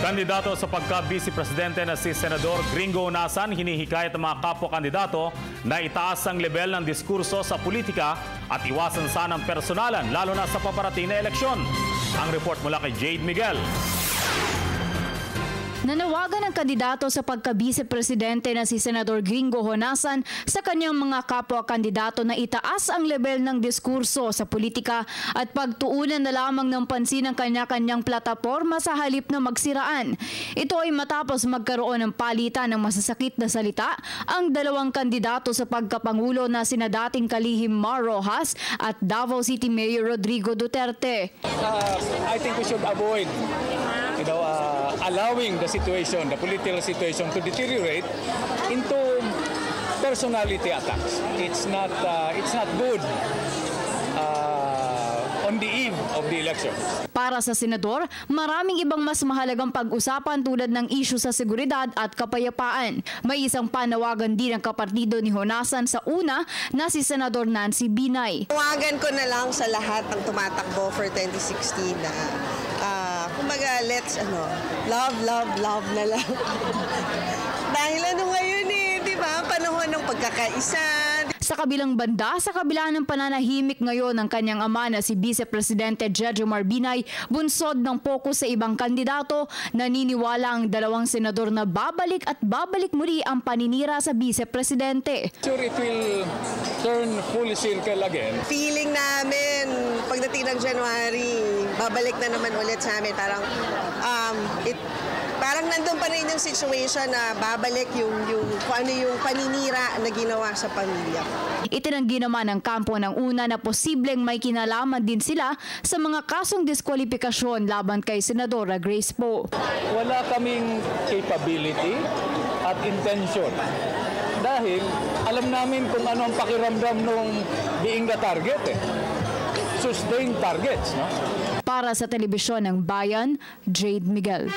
Kandidato sa pagka-vice presidente na si Senador Gringo Honasan, hinihikayat ang mga kapwa-kandidato na itaas ang level ng diskurso sa politika at iwasan sanang personalan, lalo na sa paparating na eleksyon. Ang report mula kay Jade Miguel. Nanawagan ang kandidato sa pagka-vice-presidente na si Senador Gringo Honasan sa kanyang mga kapwa-kandidato na itaas ang level ng diskurso sa politika at pagtuunan na lamang ng pansin ang kanya-kanyang plataporma sa halip na magsiraan. Ito ay matapos magkaroon ng palitan ng masasakit na salita ang dalawang kandidato sa pagkapangulo na sina dating kalihim Mar Rojas at Davao City Mayor Rodrigo Duterte. I think we should avoid allowing the political situation to deteriorate into personality attacks. It's not good on the eve of the election. Para sa senador, maraming ibang mas mahalagang pag-usapan tulad ng isyu sa seguridad at kapayapaan. May isang panawagan din ng kapartido ni Honasan sa una na si Senador Nancy Binay. Tawagan ko na lang sa lahat ng tumatakbo for 2016 na kumbaga, let's love na lang. Dahil ngayon di ba, panahon ng pagkakaisa. Sa kabilang banda, sa kabila ng pananahimik ngayon ng kanyang ama na si Vice Presidente Jejomar Binay, bunsod ng pokus sa ibang kandidato, naniniwala ang dalawang senador na babalik at babalik muli ang paninira sa Vice Presidente. Sure, it will turn full circle again. Feeling namin, pagdating ng January, babalik na naman ulit sa amin. Parang nandun pa rin yung situation na babalik yung paninira na ginawa sa pamilya. Itinanggi naman ng kampo ng una na posibleng may kinalaman din sila sa mga kasong diskwalifikasyon laban kay Senadora Grace Poe. Wala kaming capability at intention dahil alam namin kung ano ang pakiramdam ng being the target. Sustained targets. No? Para sa Telebisyon ng Bayan, Jade Miguel.